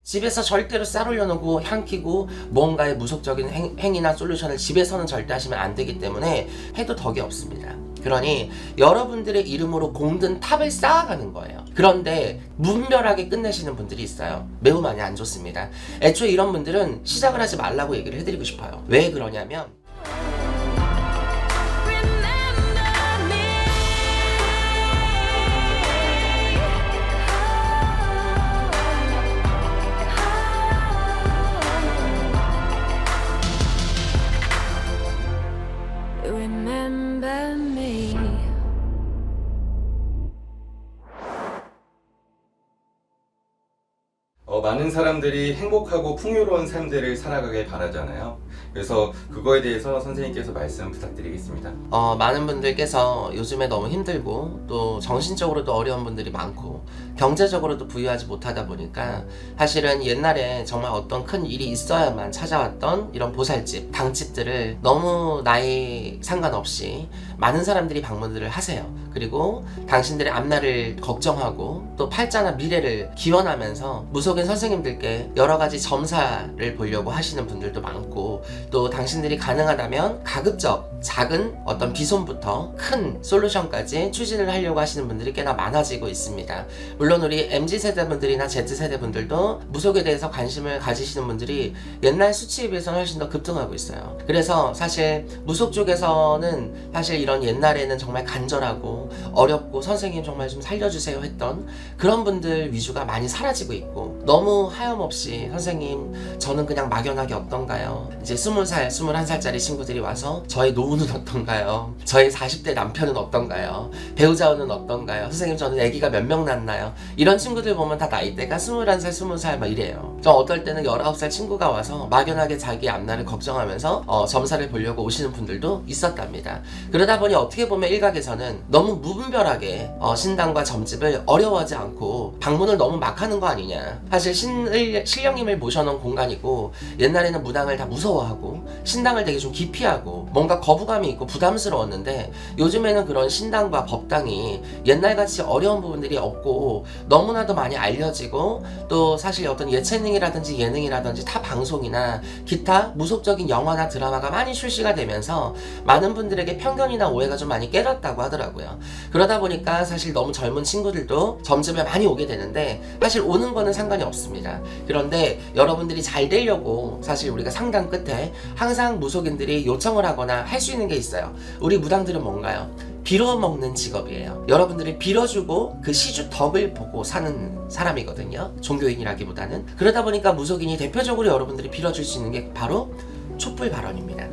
집에서 절대로 쌀 올려놓고 향 피고 뭔가의 무속적인 행위나 솔루션을 집에서는 절대 하시면 안 되기 때문에 해도 덕이 없습니다. 그러니 여러분들의 이름으로 공든 탑을 쌓아가는 거예요. 그런데 무분별하게 끝내시는 분들이 있어요. 매우 많이 안 좋습니다. 애초에 이런 분들은 시작을 하지 말라고 얘기를 해드리고 싶어요. 왜 그러냐면 Remember me. 많은 사람들이 행복하고 풍요로운 삶들을 살아가길 바라잖아요. 그래서 그거에 대해서 선생님께서 말씀 부탁드리겠습니다. 많은 분들께서 요즘에 너무 힘들고 또 정신적으로도 어려운 분들이 많고 경제적으로도 부유하지 못하다 보니까 사실은 옛날에 정말 어떤 큰 일이 있어야만 찾아왔던 이런 보살집, 당집들을 너무 나이 상관없이 많은 사람들이 방문들을 하세요. 그리고 당신들의 앞날을 걱정하고 또 팔자나 미래를 기원하면서 무속인 선생님들께 여러 가지 점사를 보려고 하시는 분들도 많고 또 당신들이 가능하다면 가급적 작은 어떤 비손부터 큰 솔루션까지 추진을 하려고 하시는 분들이 꽤나 많아지고 있습니다. 물론 우리 MZ세대 분들이나 Z세대 분들도 무속에 대해서 관심을 가지시는 분들이 옛날 수치에 비해서는 훨씬 더 급등하고 있어요. 그래서 사실 무속 쪽에서는 사실 이런 옛날에는 정말 간절하고 어렵고 선생님 정말 좀 살려주세요 했던 그런 분들 위주가 많이 사라지고 있고 너무 하염없이 선생님 저는 그냥 막연하게 어떤가요? 이제 20살, 21살짜리 친구들이 와서 저의 노후는 어떤가요? 저의 40대 남편은 어떤가요? 배우자는 어떤가요? 선생님 저는 아기가 몇 명 낳나요? 이런 친구들 보면 다 나이대가 21살, 20살 막 이래요. 저 어떨 때는 19살 친구가 와서 막연하게 자기 앞날을 걱정하면서 점사를 보려고 오시는 분들도 있었답니다. 그러다 보니 어떻게 보면 일각에서는 너무 무분별하게 신당과 점집을 어려워하지 않고 방문을 너무 막 하는 거 아니냐. 사실 신령님을 모셔놓은 공간이고 옛날에는 무당을 다 무서워하고 신당을 되게 좀 기피하고 뭔가 거부감이 있고 부담스러웠는데 요즘에는 그런 신당과 법당이 옛날같이 어려운 부분들이 없고 너무나도 많이 알려지고 또 사실 어떤 예체능이라든지 예능이라든지 타 방송이나 기타 무속적인 영화나 드라마가 많이 출시가 되면서 많은 분들에게 편견이나 오해가 좀 많이 깨졌다고 하더라고요. 그러다 보니까 사실 너무 젊은 친구들도 점집에 많이 오게 되는데 사실 오는 거는 상관이 없습니다. 그런데 여러분들이 잘 되려고 사실 우리가 상담 끝에 항상 무속인들이 요청을 하거나 할 수 있는 게 있어요. 우리 무당들은 뭔가요? 빌어먹는 직업이에요. 여러분들이 빌어주고 그 시주 덕을 보고 사는 사람이거든요. 종교인이라기보다는. 그러다 보니까 무속인이 대표적으로 여러분들이 빌어줄 수 있는 게 바로 촛불 발언입니다.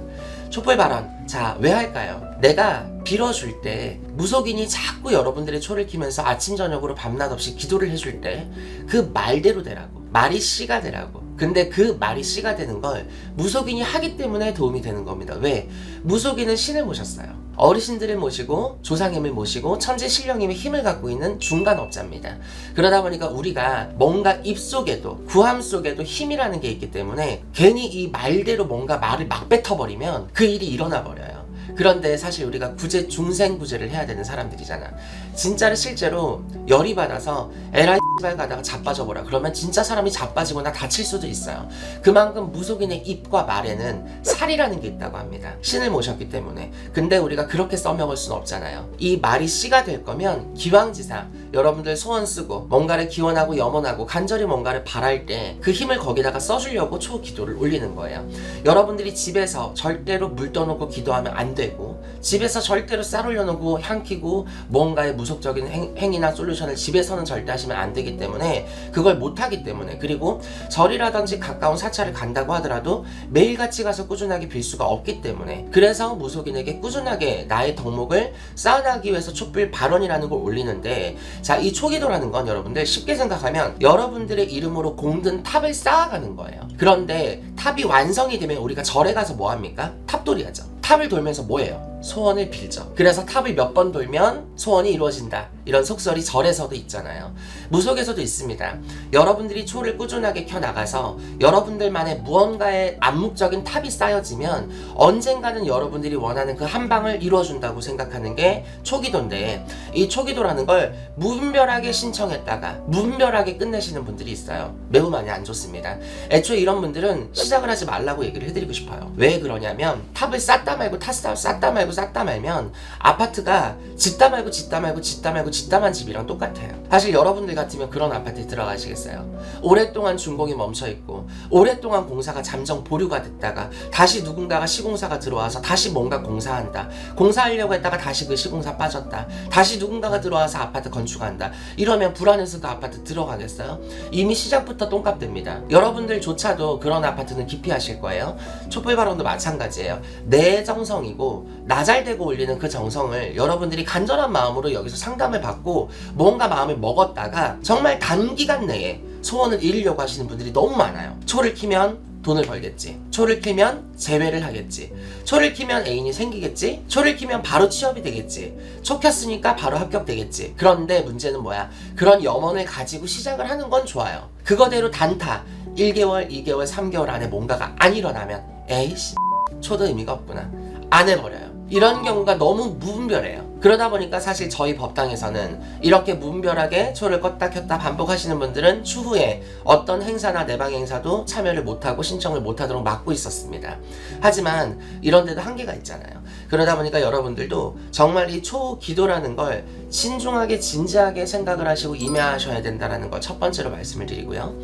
촛불 발언. 자, 왜 할까요? 내가 빌어줄 때 무속인이 자꾸 여러분들의 초를 키면서 아침 저녁으로 밤낮 없이 기도를 해줄 때 그 말대로 되라고. 말이 씨가 되라고. 근데 그 말이 씨가 되는 걸 무속인이 하기 때문에 도움이 되는 겁니다. 왜? 무속인은 신을 모셨어요. 어르신들을 모시고 조상님을 모시고 천재 신령님의 힘을 갖고 있는 중간업자입니다. 그러다 보니까 우리가 뭔가 입속에도 구함 속에도 힘이라는 게 있기 때문에 괜히 이 말대로 뭔가 말을 막 뱉어버리면 그 일이 일어나 버려요. 그런데 사실 우리가 구제 중생구제를 해야 되는 사람들이잖아. 진짜로 실제로 열이 받아서 에라이 X발 가다가 자빠져보라 그러면 진짜 사람이 자빠지거나 다칠 수도 있어요. 그만큼 무속인의 입과 말에는 살이라는 게 있다고 합니다. 신을 모셨기 때문에. 근데 우리가 그렇게 써먹을 수는 없잖아요. 이 말이 씨가 될 거면 기왕지사 여러분들 소원 쓰고 뭔가를 기원하고 염원하고 간절히 뭔가를 바랄 때 그 힘을 거기다가 써주려고 초기도를 올리는 거예요. 여러분들이 집에서 절대로 물 떠놓고 기도하면 안 되고 집에서 절대로 쌀 올려놓고 향 피고 뭔가의 무속적인 행위나 솔루션을 집에서는 절대 하시면 안 되기 때문에 그걸 못하기 때문에 그리고 절이라든지 가까운 사찰을 간다고 하더라도 매일같이 가서 꾸준하게 빌 수가 없기 때문에 그래서 무속인에게 꾸준하게 나의 덕목을 쌓아나가기 위해서 촛불 발언이라는 걸 올리는데 자, 이 초기도라는 건 여러분들 쉽게 생각하면 여러분들의 이름으로 공든 탑을 쌓아가는 거예요. 그런데 탑이 완성이 되면 우리가 절에 가서 뭐 합니까? 탑돌이 하죠. 탑을 돌면서 뭐 해요? 소원을 빌죠. 그래서 탑을 몇 번 돌면 소원이 이루어진다. 이런 속설이 절에서도 있잖아요. 무속에서도 있습니다. 여러분들이 초를 꾸준하게 켜나가서 여러분들만의 무언가의 암묵적인 탑이 쌓여지면 언젠가는 여러분들이 원하는 그 한 방을 이루어준다고 생각하는 게 초기도인데, 이 초기도라는 걸 무분별하게 신청했다가 무분별하게 끝내시는 분들이 있어요. 매우 많이 안 좋습니다. 애초에 이런 분들은 시작을 하지 말라고 얘기를 해드리고 싶어요. 왜 그러냐면 탑을 쌓다 말고 쌓다 말고 쌓다 말면 아파트가 짓다 말고 짓다 말고 짓다 말고 짓다만 집이랑 똑같아요. 사실 여러분들 같으면 그런 아파트에 들어가시겠어요? 오랫동안 준공이 멈춰있고 오랫동안 공사가 잠정 보류가 됐다가 다시 누군가가 시공사가 들어와서 다시 뭔가 공사한다. 공사하려고 했다가 다시 그 시공사 빠졌다. 다시 누군가가 들어와서 아파트 건축한다. 이러면 불안해서 그 아파트 들어가겠어요? 이미 시작부터 똥값됩니다. 여러분들조차도 그런 아파트는 기피하실 거예요. 촛불발언도 마찬가지예요. 내 정성이고 나 잘되고 올리는 그 정성을 여러분들이 간절한 마음으로 여기서 상담을 받고 뭔가 마음을 먹었다가 정말 단기간 내에 소원을 이루려고 하시는 분들이 너무 많아요. 초를 키면 돈을 벌겠지. 초를 키면 재회를 하겠지. 초를 키면 애인이 생기겠지. 초를 키면 바로 취업이 되겠지. 초 켰으니까 바로 합격되겠지. 그런데 문제는 뭐야? 그런 염원을 가지고 시작을 하는 건 좋아요. 그거대로 단타 1개월, 2개월, 3개월 안에 뭔가가 안 일어나면 에이씨 초도 의미가 없구나. 안 해버려요. 이런 경우가 너무 무분별해요. 그러다 보니까 사실 저희 법당에서는 이렇게 무분별하게 초를 껐다 켰다 반복하시는 분들은 추후에 어떤 행사나 내방 행사도 참여를 못하고 신청을 못하도록 막고 있었습니다. 하지만 이런 데도 한계가 있잖아요. 그러다 보니까 여러분들도 정말 이 초기도라는 걸 신중하게 진지하게 생각을 하시고 임해하셔야 된다는 걸 첫 번째로 말씀을 드리고요.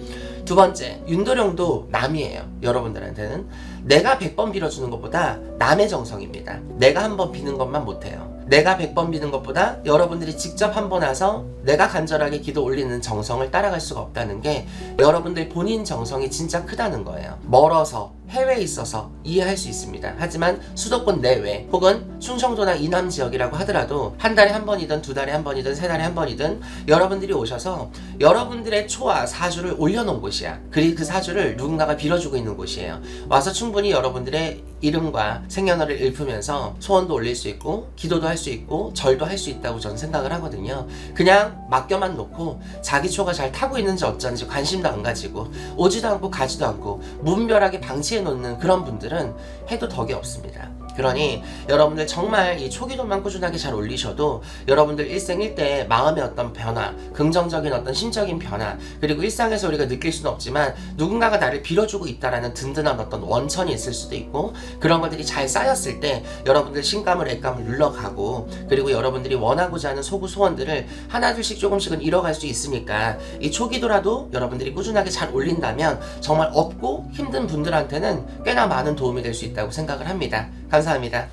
두 번째, 윤도령도 남이에요. 여러분들한테는 내가 100번 빌어주는 것보다 남의 정성입니다. 내가 한 번 비는 것만 못해요. 내가 100번 비는 것보다 여러분들이 직접 한 번 와서 내가 간절하게 기도 올리는 정성을 따라갈 수가 없다는 게 여러분들 본인 정성이 진짜 크다는 거예요. 멀어서 해외에 있어서 이해할 수 있습니다. 하지만 수도권 내외 혹은 충청도나 이남 지역이라고 하더라도 한 달에 한 번이든 두 달에 한 번이든 세 달에 한 번이든 여러분들이 오셔서 여러분들의 초와 사주를 올려놓은 곳이야. 그리고 그 사주를 누군가가 빌어주고 있는 곳이에요. 와서 충분히 여러분들의 이름과 생년월일 읊으면서 소원도 올릴 수 있고 기도도 할 수 있고 절도 할 수 있다고 저는 생각을 하거든요. 그냥 맡겨만 놓고 자기 초가 잘 타고 있는지 어쩐지 관심도 안 가지고 오지도 않고 가지도 않고 무분별하게 방치해 놓는 그런 분들은 해도 덕이 없습니다. 그러니 여러분들 정말 이 초기도만 꾸준하게 잘 올리셔도 여러분들 일생일대의 마음의 어떤 변화, 긍정적인 어떤 심적인 변화, 그리고 일상에서 우리가 느낄 수는 없지만 누군가가 나를 빌어주고 있다라는 든든한 어떤 원천이 있을 수도 있고, 그런 것들이 잘 쌓였을 때 여러분들 신감을 애감을 눌러가고, 그리고 여러분들이 원하고자 하는 소구 소원들을 하나둘씩 조금씩은 이뤄갈 수 있으니까 이 초기도라도 여러분들이 꾸준하게 잘 올린다면 정말 없고 힘든 분들한테는 꽤나 많은 도움이 될 수 있다고 생각을 합니다. 감사합니다.